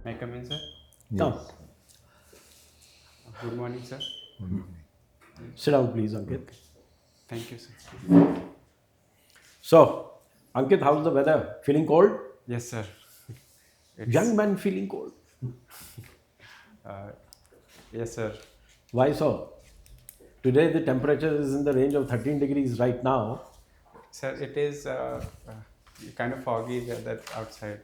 May I come in, sir? Come. Good morning, sir. Sit down, please, Ankit. Thank you, sir. So, Ankit, how's the weather? Feeling cold? Yes, sir. Young It's man feeling cold. uh, yes, sir. Why so? Today the temperature is in the range of 13 degrees right now. Sir, it is kind of foggy weather outside.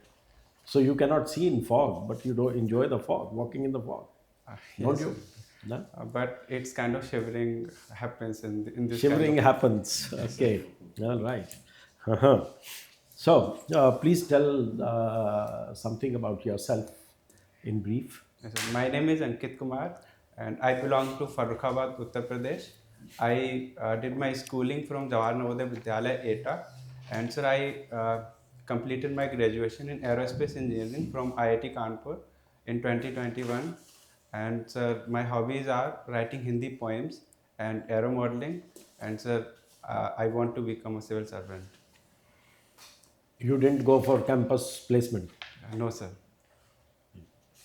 So you cannot see in fog, but you don't enjoy the fog, walking in the fog. Don't Yes, sir. you? No? But it's kind of shivering happens in this kind Shivering of. happens. Yes, sir. Okay. All right. Uh-huh. So, please tell something about yourself in brief. Yes, sir. My name is Ankit Kumar, and I belong to Farrukhabad, Uttar Pradesh. I did my schooling from Jawahar Navodaya Vidyalaya, ETA, and sir, I completed my graduation in aerospace engineering from IIT Kanpur in 2021. And sir, my hobbies are writing Hindi poems and aero modeling. And sir, I want to become a civil servant. You didn't go for campus placement. No, sir.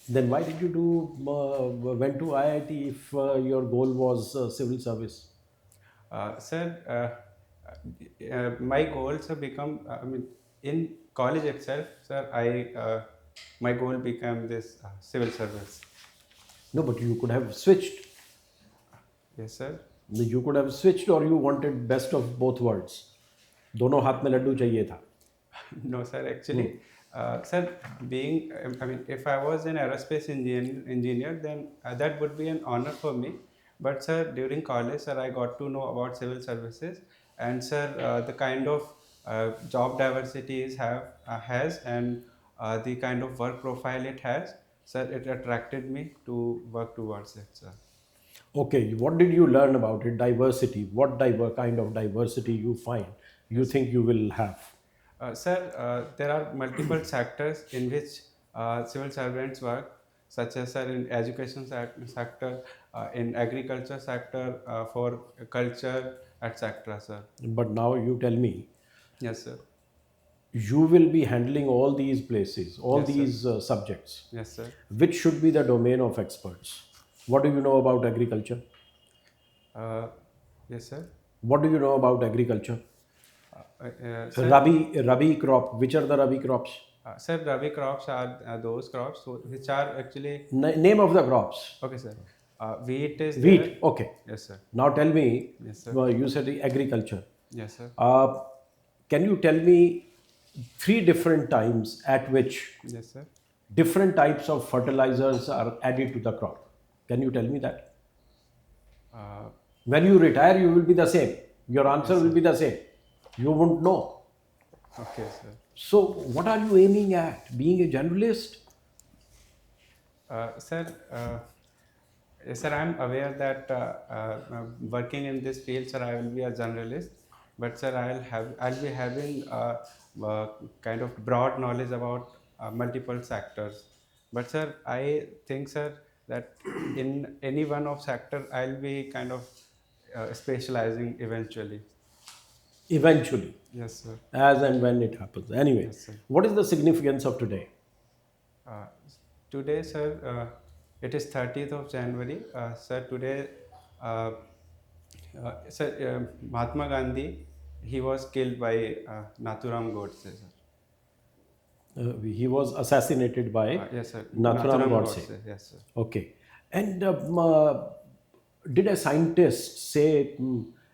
Then why did you went to IIT if your goal was civil service? Sir, my goals have become. I mean, in college itself, sir, my goal became this civil service. No, but you could have switched. Yes, sir. You could have switched, or you wanted best of both worlds. दोनों हाथ में लड्डू चाहिए था. No, sir. Actually, sir, being, I mean, if I was an aerospace engineer, then that would be an honor for me. But sir, during college, sir, I got to know about civil services, and sir, the kind of job diversity has, and the kind of work profile it has, sir, it attracted me to work towards it, sir. Okay, what did you learn about it? Diversity. What kind of diversity you find? You Yes. think you will have? Sir, there are multiple sectors in which civil servants work, such as sir in education sector, in agriculture sector, for culture, etc. Sir. But now you tell me, Yes, sir. you will be handling all these places, all Yes, sir. these subjects. Yes, sir. Which should be the domain of experts? What do you know about agriculture? Uh, yes, sir. What do you know about agriculture? Sir, Rabi crop. Which are the Rabi crops? sir, Rabi crops are those crops which are actually Name of the crops. okay, sir. Wheat is there. Wheat. Okay. Yes, sir. Now tell me. Yes, sir. You said the agriculture. Yes, sir. Uh, can you tell me three different times at which Yes, sir. different types of fertilizers are added to the crop? Can you tell me that? Uh, When you retire, you will be the same. Your answer Yes, will sir. be the same. You won't know. Okay, sir. So, what are you aiming at? Being a journalist? Sir, yes, sir, I'm aware that working in this field, sir, I will be a journalist, but sir, I'll be having kind of broad knowledge about multiple sectors. But sir, I think, sir, that in any one of sector, I'll be kind of specializing eventually. Eventually, Yes, sir. as and when it happens. Anyway, Yes, sir. what is the significance of today? Uh, Today, sir, it is 30th of January. Sir, today, uh, sir, Mahatma Gandhi, he was killed by Nathuram Godse, sir. He was assassinated by Yes, sir. Nathuram Nathuram Godse. Godse, yes, sir. Okay. And did a scientist say,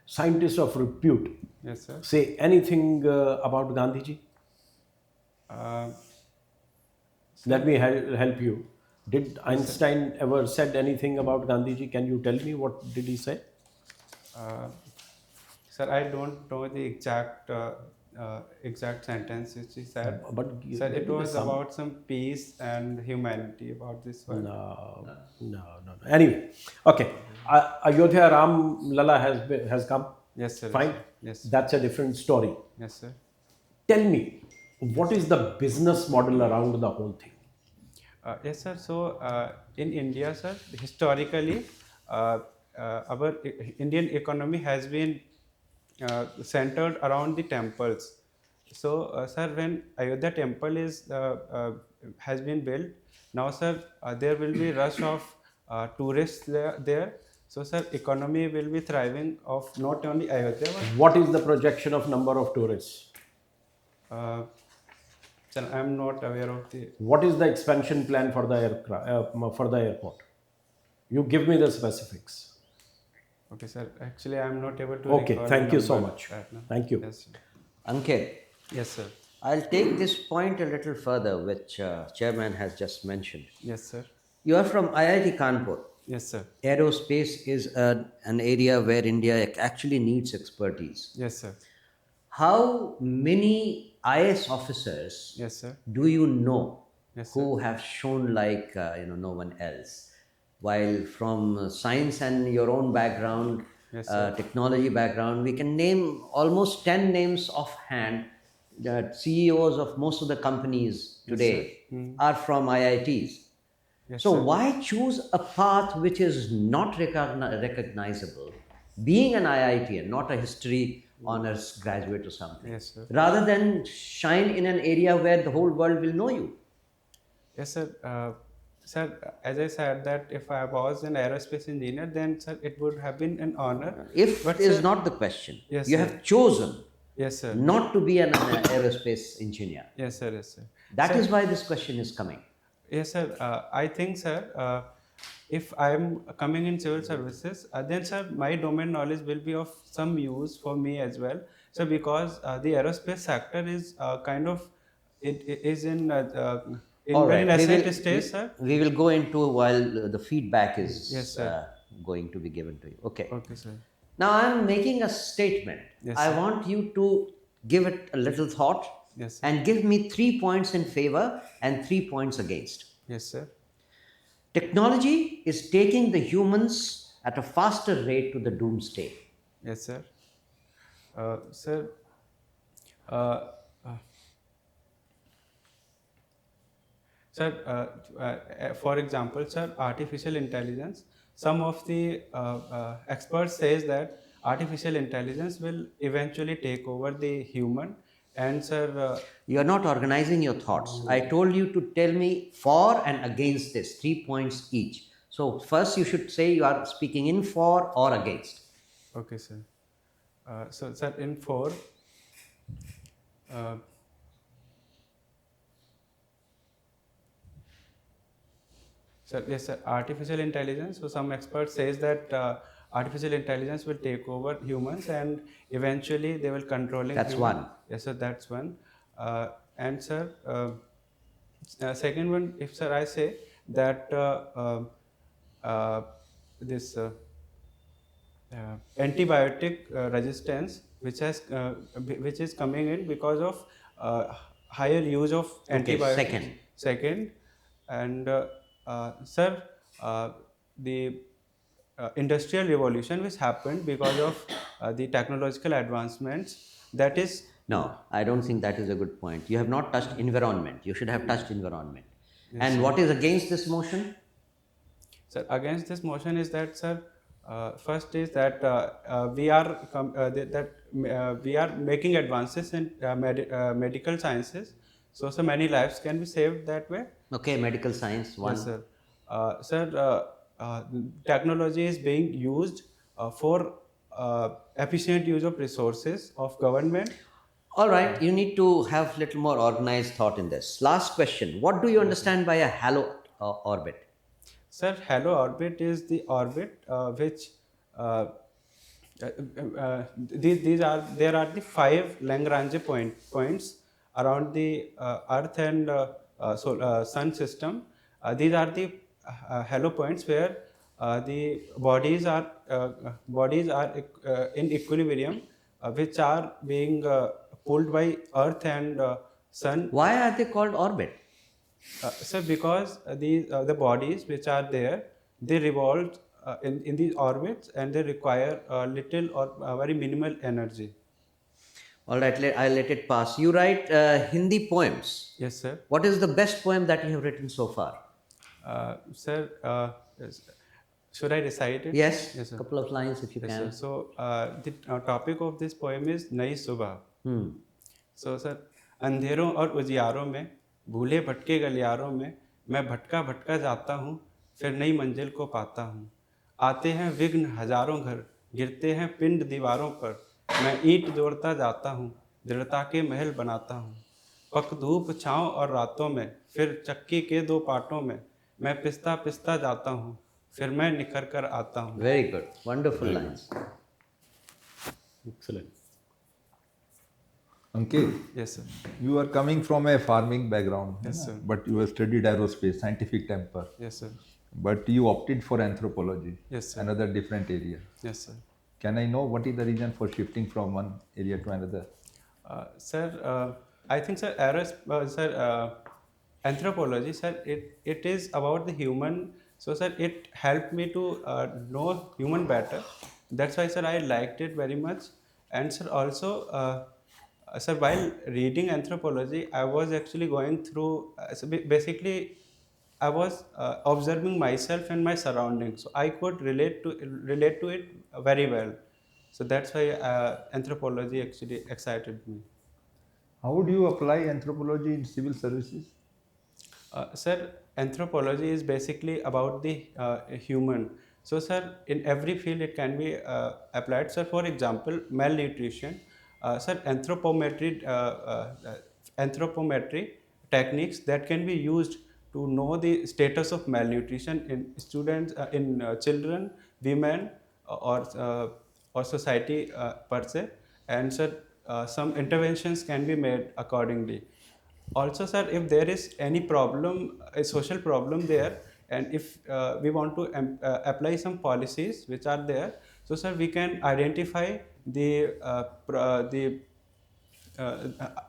scientist of repute, Yes, sir. say anything about Gandhiji? Uh, Let me help you. Did yes, sir. Einstein ever said anything about Gandhiji? Can you tell me what did he say? Uh, Sir, I don't know the exact sentence which he said. But Sir, it maybe was some. about some peace and humanity about this one. No. Anyway, okay. Ayodhya Ram Lala has come. Yes, sir. Fine. Yes, sir. That's a different story. Yes, sir. Tell me, what is the business model around the whole thing? Yes, sir. So, in India, sir, historically, our Indian economy has been centered around the temples. Sir, when Ayodhya temple has been built, now, sir, there will be rush of tourists there. So, sir, economy will be thriving of not only Ayodhya, What is the projection of number of tourists? but sir, I am not aware of the. What is the expansion plan for the airport? You give me the specifics. Okay, sir. Actually, I am not able to. Okay, recall thank the you so number much. right now. Thank you. Yes, sir. Ankit, Yes, sir. I'll take this point a little further, which Chairman has just mentioned. Yes, sir. You are from IIT Kanpur. Yes, sir. Aerospace is an area where India actually needs expertise. Yes, sir. How many IAS officers Yes, sir. do you know Yes, who have shown like no one else? While from science and your own background, Yes, sir. technology background, we can name almost 10 names offhand that CEOs of most of the companies today are from IITs. Yes, So sir. why choose a path which is not recognizable, being an IIT and not a history honors graduate or something, Yes, sir. rather than shine in an area where the whole world will know you? Yes, sir. Sir, as I said that if I was an aerospace engineer, then sir, it would have been an honor. If But, is sir- not the question. Yes, You sir. have chosen Yes, sir. not to be an aerospace engineer. Yes, sir. Yes, sir. That is why this question is coming. Yes, sir. I think, sir, if I am coming in civil services, then, sir, my domain knowledge will be of some use for me as well. So, because the aerospace sector is kind of, it is in All very right, nascent stage, sir. we will go into while the feedback is Yes, sir. going to be given to you. Okay. Okay, sir. Now I am making a statement. Yes, I sir. want you to give it a little thought Yes, sir. and give me 3 points in favor and 3 points against. Yes, sir. Technology is taking the humans at a faster rate to the doomsday. Yes, sir. Sir, uh, uh, sir, for example, sir, artificial intelligence. Some of the experts says that artificial intelligence will eventually take over the human. And sir, You are not organizing your thoughts. I told you to tell me for and against this, 3 points each. So first you should say you are speaking in for or against. okay, sir. So, sir, in four. Uh, Sir, yes, sir. Artificial intelligence. So some experts says that artificial intelligence will take over humans and eventually they will controlling. That's human. one. Yes, sir. That's one. And sir, second one. If sir, I say that this antibiotic resistance, which is coming in because of higher use of antibiotics. second. Second, and sir, the industrial revolution which happened because of the technological advancements. That is, No, I don't think that is a good point. You have not touched environment. You should have touched environment. And what is against this motion? sir, against this motion is that, sir, first is that we are making advances in medical sciences. So many lives can be saved that way. Okay, medical science, one. Yes, sir. Technology is being used for efficient use of resources of government. All right, you need to have little more organized thought in this. Last question. What do you understand by a halo orbit? Sir, halo orbit is the orbit which there are the 5 Lagrange points around the Earth and Sun system. These are the halo points where the bodies are in equilibrium, which are being pulled by Earth and Sun. Why are they called orbit? Sir, because the bodies which are there, they revolve in these orbits and they require little or very minimal energy. All right, I'll let it pass. You write Hindi poems. Yes, sir. What is the best poem that you have written so far? Sir, should I recite it? Yes, Yes, sir. couple of lines if you Yes, can. sir. So the topic of this poem is Nai Subha. So sir, अंधेरों और उजियारों में, भूले भटके गलियारों में, मैं भटका भटका जाता हूँ, फिर नई मंजिल को पाता हूँ। आते हैं विघ्न हजारों घर, गिरते हैं पिंड दीवारों पर, मैं ईंट जोड़ता जाता हूँ, दृढ़ता के महल बनाता हूँ। पक धूप छाँव और रातों में, फिर चक्की के दो पाटों में, मैं पिसता पिसता जाता हूँ, फिर मैं निखर कर आता हूँ। Very good. Wonderful Very lines. Excellent. Ankit, Yes, sir. you are coming from a farming background, Yes, है ना? sir. But you have studied aerospace, scientific temper. Yes, sir. But you opted for anthropology, Yes, sir. another different area. Yes, sir. Can I know what is the reason for shifting from one area to another? Sir, I think, sir, anthropology, sir, it is about the human. So, sir, it helped me to know human better. That's why, sir, I liked it very much. And, sir, also, sir, while reading anthropology, I was actually going through, basically, I was observing myself and my surroundings, so I could relate to it very well. So that's why anthropology actually excited me. How would you apply anthropology in civil services? Sir, anthropology is basically about the human. So, sir, in every field it can be applied. Sir, for example, malnutrition. Sir, anthropometry techniques that can be used to know the status of malnutrition in students, in children, women, or society per se. And, sir, some interventions can be made accordingly. Also, sir, if there is any problem, a social problem there, and if we want to apply some policies which are there, so, sir, we can identify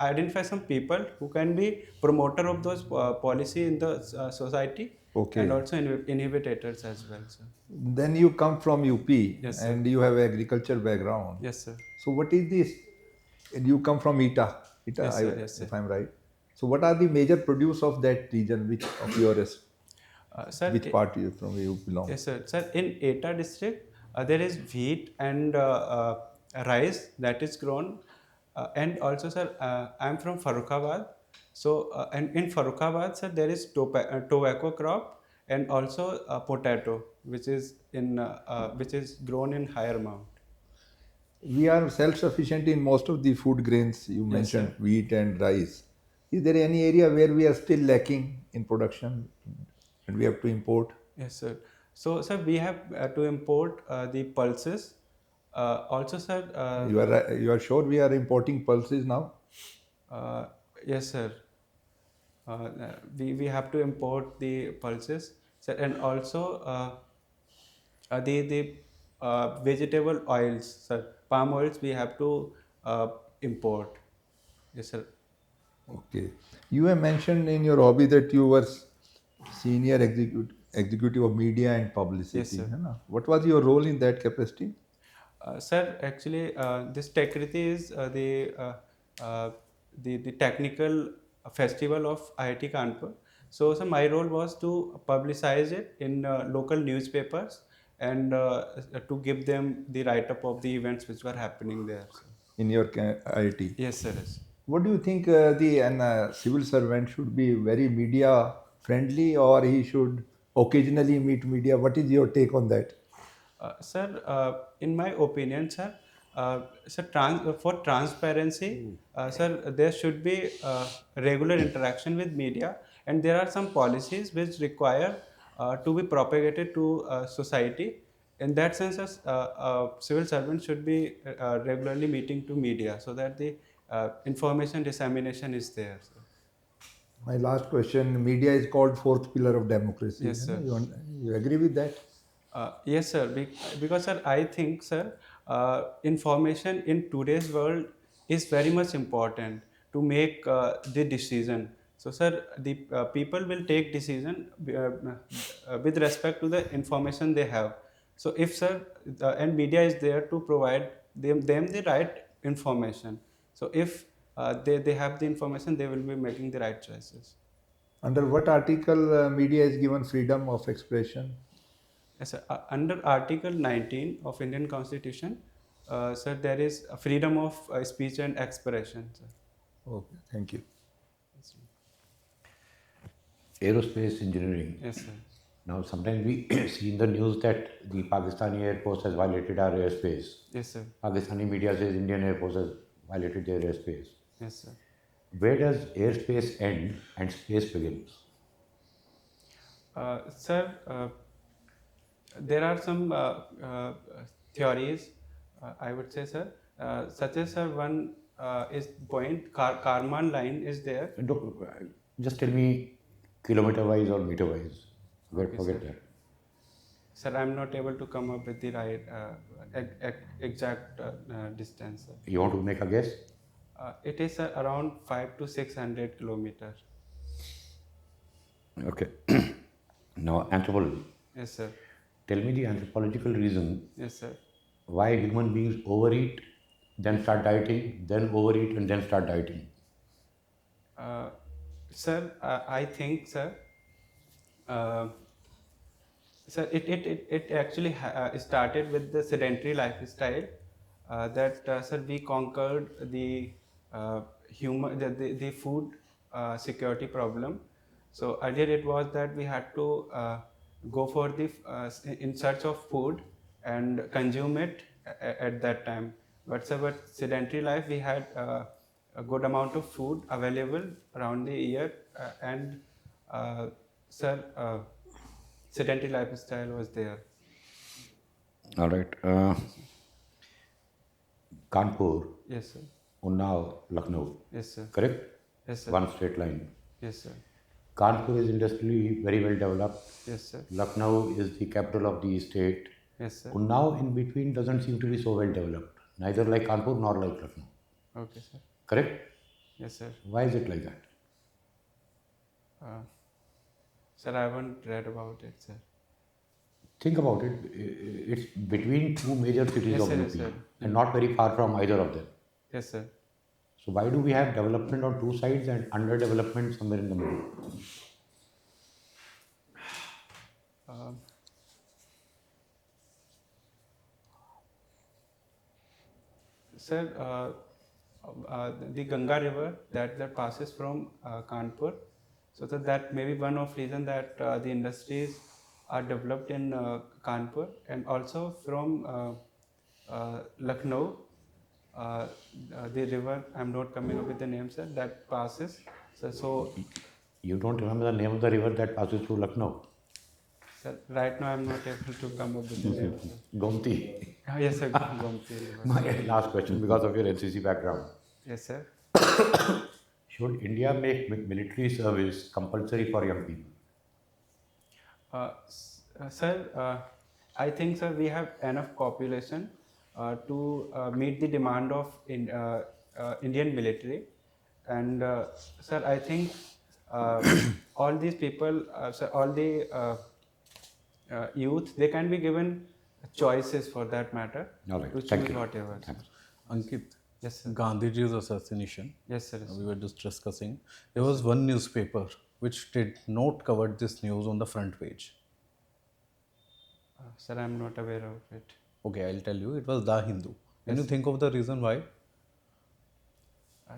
identify some people who can be promoter of those policy in the society, Okay. and also inhibitors as well, sir. Then you come from UP, Yes, sir. and you have agriculture background. Yes, sir. So what is this? You come from Ita, Yes, sir. Yes, sir. if I'm right. So what are the major produce of that region? Which of yours? Sir, Which part you belong? Yes, sir. Sir, in Eta district, there is wheat and rice that is grown. And also, sir, I am from Farrukhabad. So, and in Farrukhabad, sir, there is tobacco crop and also potato, which is grown in higher amount. We are self-sufficient in most of the food grains. You Yes, mentioned sir. wheat and rice. Is there any area where we are still lacking in production and we have to import? Yes, sir. So, sir, we have to import the pulses. Also, sir, You are sure we are importing pulses now? Uh, yes, sir. We have to import the pulses, sir, and also the vegetable oils, sir. Palm oils we have to import. Yes, sir. Okay. You have mentioned in your hobby that you were senior executive of media and publicity. Yes, sir. है ना? What was your role in that capacity? Sir, actually, this Tekriti is the technical festival of IIT Kanpur. So, sir, my role was to publicize it in local newspapers and to give them the write-up of the events which were happening there. Sir. In your IIT? Yes, sir. Yes. What do you think the civil servant should be very media friendly or he should occasionally meet media? What is your take on that? Sir, in my opinion, sir, for transparency, sir, there should be regular interaction with media, and there are some policies which require to be propagated to society. In that sense, civil servant should be regularly meeting to media so that the information dissemination is there. Sir. My last question, media is called fourth pillar of democracy. Yes, है ना? sir. You agree with that? Yes, sir. Because, sir, I think, sir, information in today's world is very much important to make the decision. So, sir, the people will take decision with respect to the information they have. So, if, sir, and media is there to provide them the right information. So, if they have the information, they will be making the right choices. Under what article media is given freedom of expression? Yes, sir. Under Article 19 of Indian Constitution, sir, there is a freedom of speech and expression, sir. Okay, thank you. Aerospace engineering. Yes, sir. Now, sometimes we see in the news that the Pakistani Air Force has violated our airspace. Yes, sir. Pakistani media says Indian Air Force has violated their airspace. Yes, sir. Where does airspace end and space begins? Sir, there are some theories, I would say, sir, such as, sir, one is point, Karman line is there. Just tell me kilometer wise or meter wise. Okay, Forget sir. that. Sir, I'm not able to come up with the right exact distance, sir. You want to make a guess? It is around 5 to 600 kilometers. Okay. Now, anthropology. Yes, sir. Tell me the anthropological reason Yes, sir. why human beings overeat, then start dieting, then overeat and then start dieting. Sir, I think, sir, sir, it actually started with the sedentary lifestyle that, sir, we conquered the the food security problem. So earlier it was that we had to go for the in search of food and consume it at that time. But, sir, with sedentary life, we had a good amount of food available around the year, and sir, sedentary lifestyle was there. All right. Kanpur, Yes, sir. Unnao, Lucknow. Yes, sir. Correct? Yes, sir. One straight line. Yes, sir. Kanpur is industrially very well developed. Yes, sir. Lucknow is the capital of the state. Yes, sir. Unnao in between doesn't seem to be so well developed. Neither like Kanpur nor like Lucknow. Okay, sir. Correct? Yes, sir. Why is it like that? Sir, I haven't read about it, sir. Think about it. It's between two major cities Yes, of sir, UP yes, sir. and not very far from either of them. Yes, sir. So why do we have development on two sides and underdevelopment somewhere in the middle? Sir, the Ganga River that passes from Kanpur, so that may be one of reason that the industries are developed in Kanpur, and also from Lucknow, the river, I'm not coming up with the name, sir, that passes. So You don't remember the name of the river that passes through Lucknow? sir, right now I'm not able to come up with the name, sir. Gomti. Yes, sir, Gomti River. My last question, because of your NCC background. Yes, sir. Should India make military service compulsory for young people? Sir, I think, sir, we have enough population to meet the demand of Indian military, and sir, I think all these people, sir, all the youth, they can be given choices for that matter All right. to Thank choose you. whatever. Thanks. Ankit, Yes, sir. Gandhiji's assassination, Yes, sir. Yes, we sir. were just discussing. There was one newspaper which did not cover this news on the front page. Sir, I'm not aware of it. Okay, I'll tell you. It was The Hindu. Can you Yes. think of the reason why?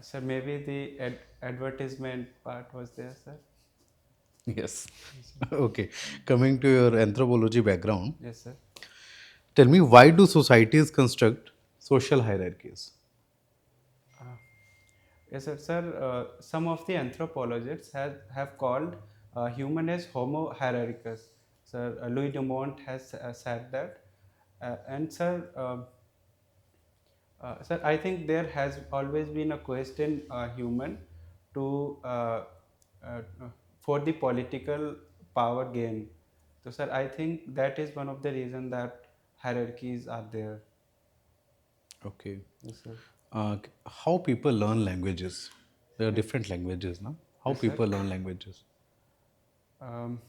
Sir, maybe the advertisement part was there, sir. Yes. Okay. Coming to your anthropology background, Yes, sir. tell me, why do societies construct social hierarchies? Yes, sir. Sir, some of the anthropologists have called human as Homo hierarchus. Sir, Louis Dumont has said that. And sir, sir, I think there has always been a quest in human to for the political power gain. So, sir, I think that is one of the reasons that hierarchies are there. Okay. Yes, sir. How people learn languages? There are different languages, no? How Yes, sir. people learn languages? Um,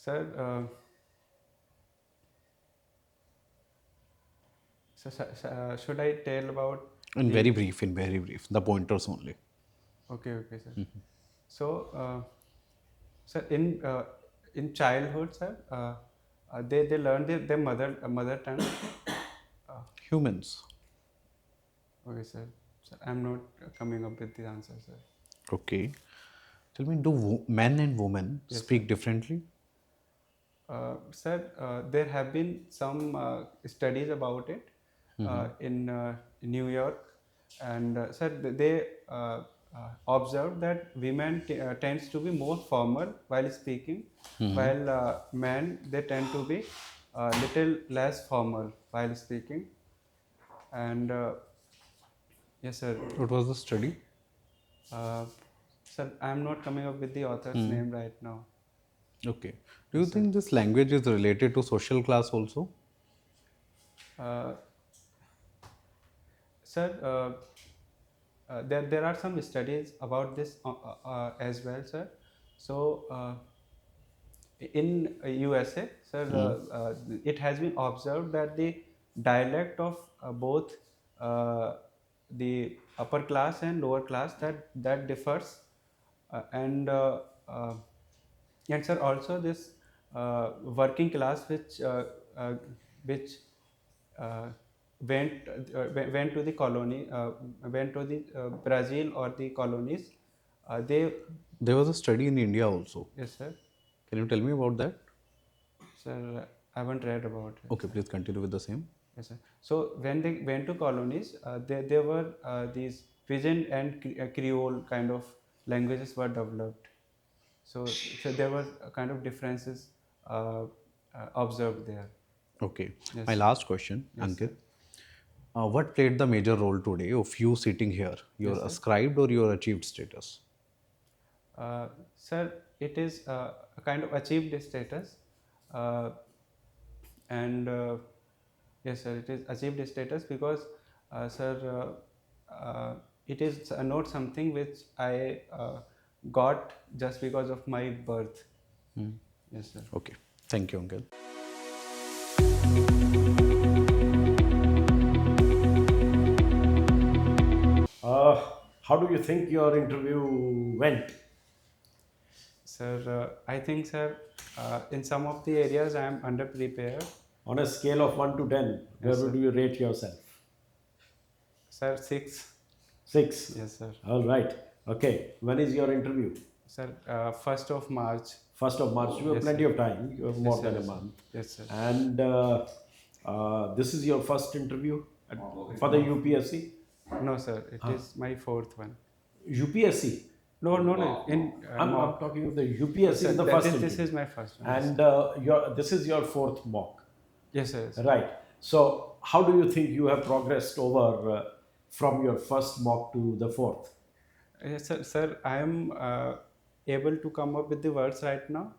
Sir, should I tell about? In very brief, the pointers only. Okay, okay, sir. So, sir, in childhood, sir, they learn their mother tongue. Humans. Okay, sir. Sir, I'm not coming up with the answer, sir. Okay. Tell me, do men and women Yes, speak differently? Sir, there have been some studies about it in New York, and sir, they observed that women tends to be more formal while speaking, while men they tend to be little less formal while speaking, and yes, sir. What was the study? Uh, Sir, I'm not coming up with the author's name right now. Okay. Do you think this language is related to social class also? Uh, Sir, there are some studies about this as well, sir. So, in USA, sir, it has been observed that the dialect of both uh, the upper class and lower class that differs, and uh, and sir, also this working class uh, which uh, went to the colony, went to the Brazil or the colonies. They There was a study in India also. Yes, sir. Can you tell me about that? Sir, I haven't read about it. Okay, please continue with the same. Yes, sir. So when they went to colonies, there were these Pidgin and Creole kind of languages were developed. So there were kind of differences observed there. Okay. Yes, My sir. last question, Ankit. What played the major role today of you sitting here? Your Yes, sir. ascribed or your achieved status? Sir, it is a kind of achieved status, uh, and yes, sir, it is achieved status because, sir, it is not something which I got just because of my birth. Yes, sir. Okay. Thank you, Ankit. How do you think your interview went? Sir, I think, sir, in some of the areas I am underprepared. On a scale of 1 to 10, where Yes, would sir. you rate yourself? Sir, 6. 6. Yes, sir. All right. Okay. When is your interview? Sir, 1st of March. 1st of March. You have Yes, plenty sir. of time. You have more Yes, sir, than a yes, sir. month. Yes, sir. And this is your first interview for the UPSC? No, sir, it is my 4th one. UPSC? No. In I'm talking of the UPSC Sir, is the that first is- interview. this is my first one. And this is your 4th mock. Yes, sir. Yes, sir. Right. So, how do you think you have progressed over from your first mock to the 4th? Yes, sir. Sir, I am able to come up with the words right now.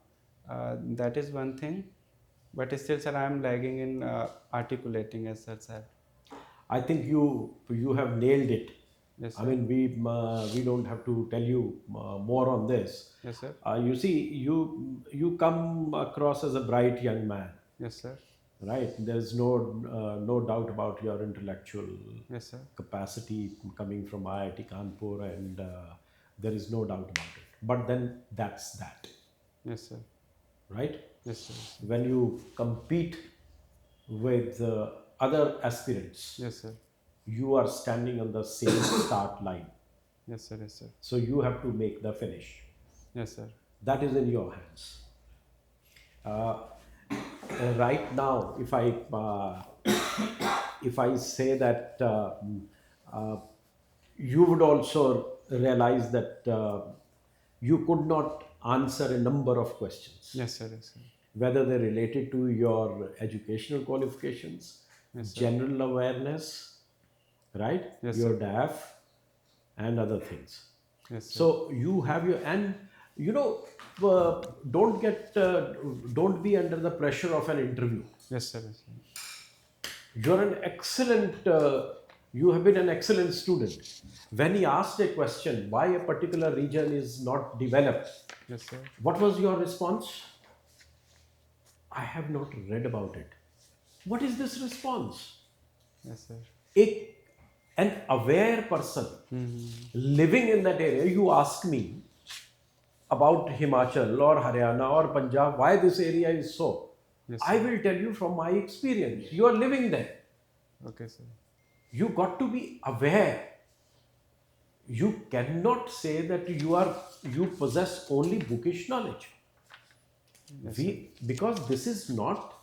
That is one thing. But still, sir, I am lagging in articulating, as sir said. I think you have nailed it. Yes, sir. I mean, we don't have to tell you more on this. Yes, sir. You see, you come across as a bright young man, Yes, sir. right? There's no doubt about your intellectual Yes, sir. capacity coming from IIT Kanpur, and there is no doubt about it. But then that's that, Yes, sir. right? Yes, sir. When you compete with other aspirants, Yes, sir. you are standing on the same start line. Yes, sir. Yes, sir. So you have to make the finish. Yes, sir. That is in your hands. Right now, if I say that you would also realize that you could not answer a number of questions, Yes, sir. Yes, sir. whether they're related to your educational qualifications, Yes, sir. general awareness, right? Yes, your sir. DAF and other things. Yes, sir. So you have your, and you know, don't be under the pressure of an interview. Yes, sir. Yes, sir. You're an excellent, you have been an excellent student. When he asked a question, why a particular region is not developed, Yes, sir. what was your response? I have not read about it. What is this response? Yes, sir. An aware person living in that area, you ask me about Himachal or Haryana or Punjab, why this area is so. Yes, I will tell you from my experience. You are living there. Okay, sir. you got to be aware. You cannot say that you possess only bookish knowledge. Because this is not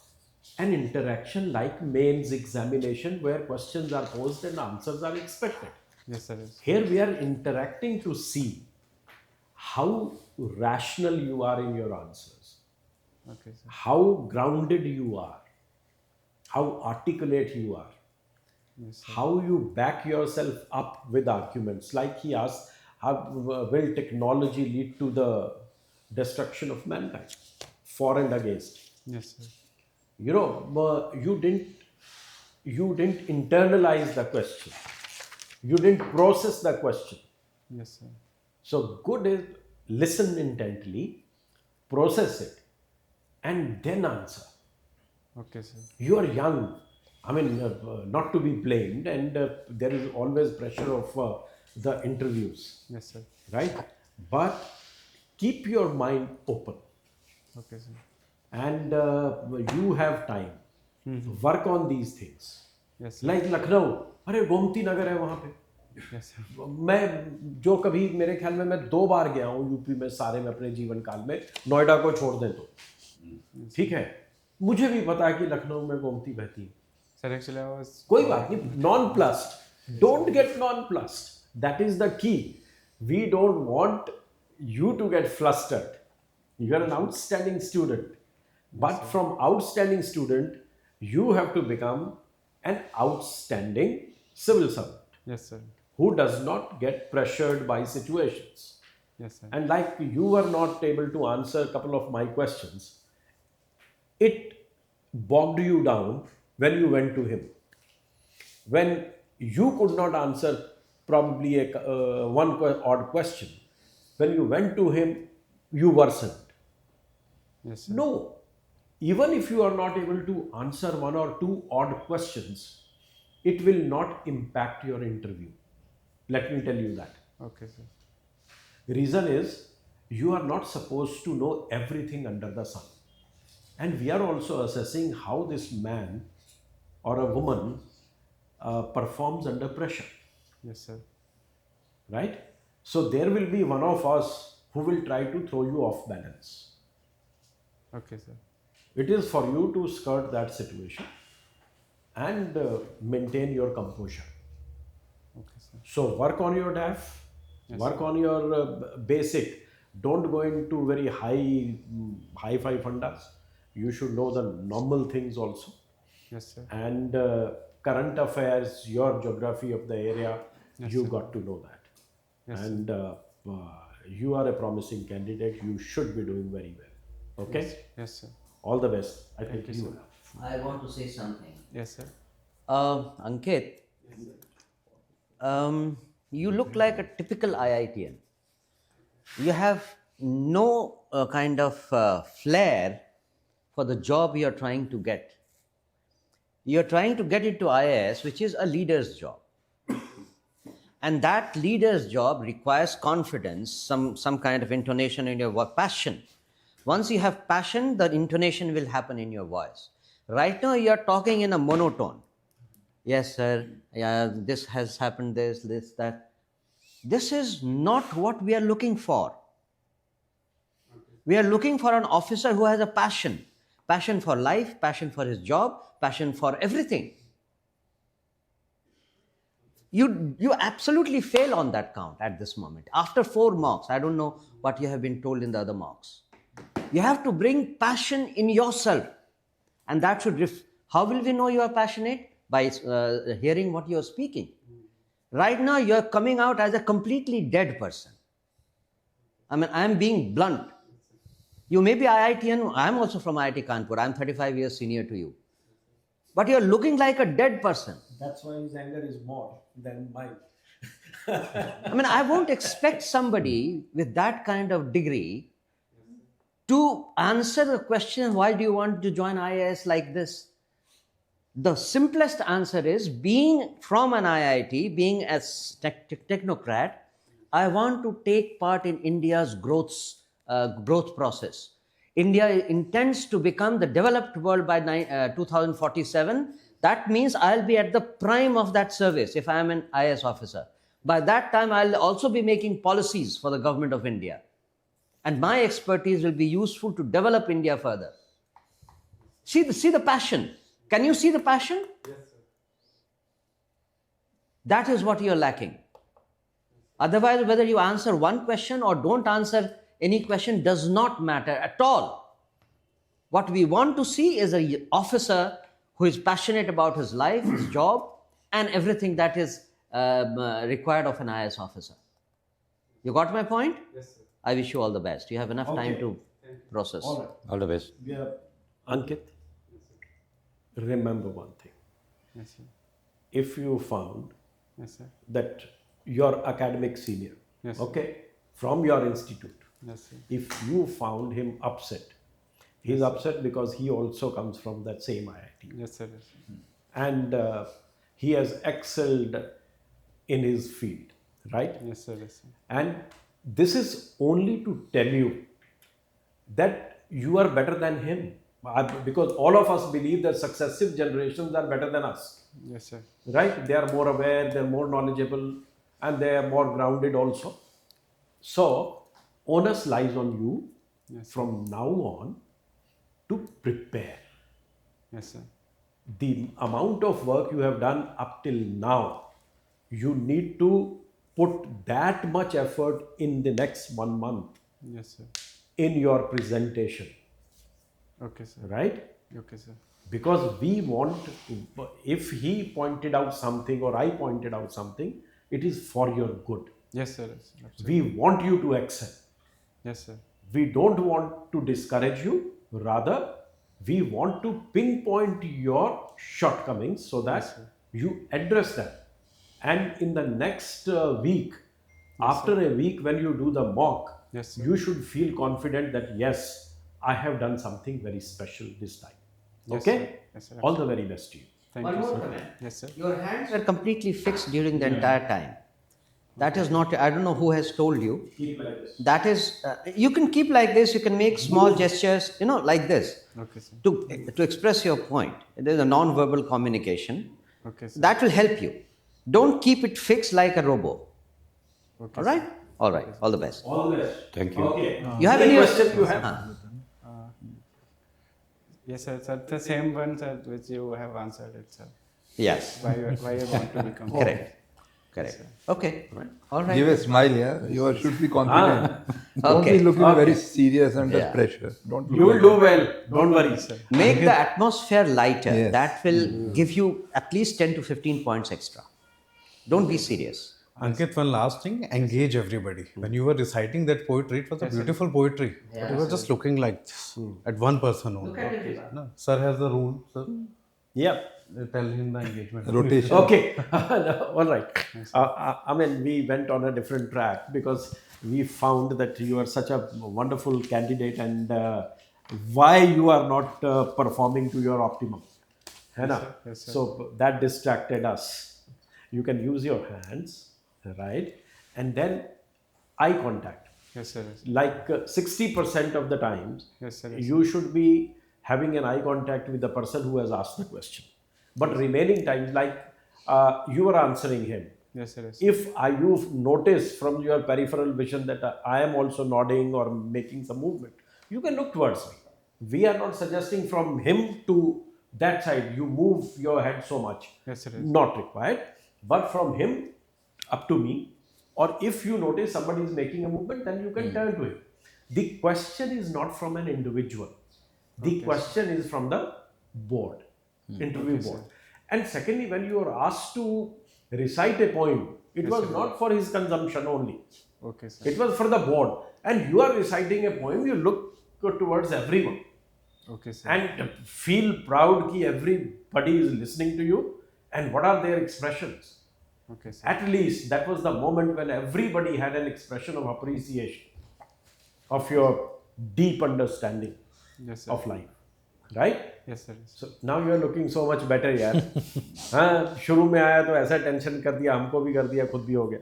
an interaction like mains examination where questions are posed and answers are expected. Yes, sir. Yes. Here we are interacting to see how rational you are in your answers, Okay, sir. how grounded you are, how articulate you are, how you back yourself up with arguments. Like he asked, how will technology lead to the destruction of mankind? For and against. Yes, sir. You know, you didn't internalize the question. You didn't process the question. Yes, sir. So good is listen intently, process it, and then answer. Okay, sir. You are young. I mean, not to be blamed, and there is always pressure of the interviews, Yes, sir. right? But keep your mind open, Okay, sir. and you have time. Work on these things. Yes, sir. Like Lucknow, अरे गोमती नगर है वहाँ पे. Yes, sir. मैं जो कभी मेरे ख्याल में मैं 2 बार गया हूँ यूपी में सारे में अपने जीवन काल में, नोएडा को छोड़ दें तो, ठीक है. मुझे भी पता है कि लखनऊ में गोमती बहती है. Sir, actually, I was. कोई बात नहीं, nonplussed. Don't get nonplussed. That is the key. We don't want you to get flustered. You are an outstanding student. But from outstanding student, you have to become an outstanding civil servant Yes, sir. who does not get pressured by situations. Yes, sir. And like you were not able to answer a couple of my questions, it bogged you down when you went to him. When you could not answer probably one odd question, when you went to him, you worsened. Yes, sir. No. Even if you are not able to answer 1 or 2 odd questions, it will not impact your interview. Let me tell you that. Okay, sir. The reason is you are not supposed to know everything under the sun. And we are also assessing how this man or a woman performs under pressure, Yes, sir. right? So there will be one of us who will try to throw you off balance. Okay, sir. It is for you to skirt that situation and maintain your composure. Okay, sir. So work on your DAF, work on your basic. Don't go into very high-fi fundas. You should know the normal things also. Yes, sir. And current affairs, your geography of the area, you got to know that. Yes, and you are a promising candidate. You should be doing very well. Okay? Yes, sir. All the best. I think you, you sir. have. I want to say something. Yes, sir. Ankit, you look like a typical IITian. You have no kind of flair for the job you are trying to get. You are trying to get into IAS, which is a leader's job. And that leader's job requires confidence, some kind of intonation in your work, passion. Once you have passion, the intonation will happen in your voice. Right now, you are talking in a monotone. Yes, sir. Yeah, this has happened, this, that. This is not what we are looking for. We are looking for an officer who has a passion. Passion for life, passion for his job, passion for everything. You absolutely fail on that count at this moment. After 4 mocks, I don't know what you have been told in the other mocks. You have to bring passion in yourself. And that should, how will we know you are passionate? By hearing what you are speaking. Right now, you are coming out as a completely dead person. I mean, I am being blunt. You may be IITian, I am also from IIT Kanpur. I am 35 years senior to you. But you are looking like a dead person. That's why his anger is more than mine. I mean, I won't expect somebody with that kind of degree to answer the question, why do you want to join IAS like this? The simplest answer is, being from an IIT, being a technocrat, I want to take part in India's growth process. India intends to become the developed world by 2047. That means I'll be at the prime of that service if I am an IAS officer. By that time, I'll also be making policies for the government of India. And my expertise will be useful to develop India further. See the passion. Can you see the passion? Yes, sir. That is what you're lacking. Otherwise, whether you answer one question or don't answer any question does not matter at all. What we want to see is an officer who is passionate about his life, his job, and everything that is required of an IAS officer. You got my point? Yes, sir. I wish you all the best. You have enough time to process. All right. All the best. Yeah. Ankit, remember one thing. Yes, sir. If you found Yes, sir. that your academic senior, Yes, sir. okay, from your institute, Yes, sir. if you found him upset, he's upset because he also comes from that same IIT. Yes, sir. Yes, sir. And he has excelled in his field, right? Yes, sir. Yes, sir. And this is only to tell you that you are better than him. Because all of us believe that successive generations are better than us, Yes, sir. right? They are more aware, they are more knowledgeable, and they are more grounded also. So, onus lies on you Yes, sir. from now on to prepare. Yes, sir. The amount of work you have done up till now, you need to put that much effort in the next 1 month Yes, sir. in your presentation, Okay, sir. right? Okay, sir. Because we want, if he pointed out something or I pointed out something, it is for your good. Yes, sir. Yes, sir. Absolutely. We want you to excel. Yes, sir. We don't want to discourage you. Rather, we want to pinpoint your shortcomings so that Yes, sir. you address them. And in the next week, after a week when you do the mock, Yes, sir. you should feel confident that yes, I have done something very special this time. Yes, Okay? sir. Yes, sir. All the very best to you. Thank One you, more sir. comment. Yes, sir. Your hands were completely fixed during the entire time. That is not, I don't know who has told you. Keep like this. That is, you can keep like this, you can make small gestures, like this, Okay, sir. to express your point. It is a non-verbal communication. Okay, sir. That will help you. Don't keep it fixed like a robo. Okay, All right? All right. All the best. All the best. Thank you. Okay. You have Any any question you have? Yes, sir. Sir, the same one, sir, which you have answered it, sir. Yes. Why you want to become Correct. Correct. Okay. All right. Give a smile, yeah. You should be confident. Don't Okay. be looking very serious under Yeah. pressure. Don't look You will like do well. Don't worry. Make the atmosphere lighter. Yes. That will give you at least 10 to 15 points extra. Don't be serious. Ankit, one last thing, engage everybody. When you were reciting that poetry, it was a beautiful poetry. But you were just looking like this at one person only. No, sir has the rule, sir. Yeah. Tell him the engagement. rotation. Okay. All right. I mean, we went on a different track because we found that you are such a wonderful candidate and why you are not performing to your optimum. Hai na? Yes, sir. So that distracted us. You can use your hands, right? And then eye contact. Yes, sir. Yes, Like 60% of the times, yes, sir. Yes, you should be having an eye contact with the person who has asked the question. But remaining times, like you are answering him. yes, sir. Yes. If you notice from your peripheral vision that I am also nodding or making some movement, you can look towards me. We are not suggesting from him to that side, you move your head so much. Yes, sir. Yes. Not required. But from him up to me, or if you notice somebody is making a movement, then you can turn to him. The question is not from an individual. The question is from the board, interview board. And secondly, when you are asked to recite a poem, it was not for his consumption only. Okay, sir. It was for the board. And you are reciting a poem, you look towards everyone. Okay, sir. And feel proud that everybody is listening to you and what are their expressions. Okay, sir. At least that was the moment when everybody had an expression of appreciation of your deep understanding Yes, sir. of life, right? Yes, sir. Yes. So now you are looking so much better, यार. हाँ, शुरू में आया तो ऐसा tension कर दिया, हमको भी कर दिया, खुद भी हो गया.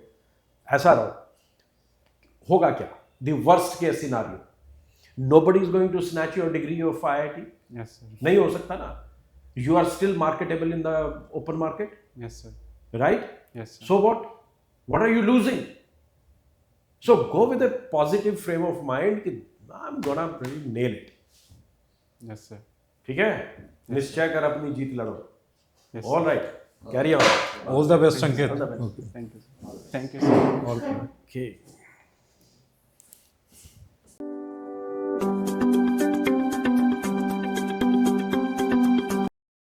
ऐसा रहो. होगा क्या? The worst case scenario. Nobody is going to snatch your degree of IIT. Yes, sir. नहीं हो सकता ना. You are still marketable in the open market, Yes, sir. right? Yes, sir. So what? What are you losing? So go with a positive frame of mind कि I'm gonna really nail it. Yes, sir. ठीक है? निश्चय कर अपनी जीत लड़ो. Yes, All right. Carry on. All the best, Ankit. All the best. Thank you. Sir. Thank you, sir. All. Okay.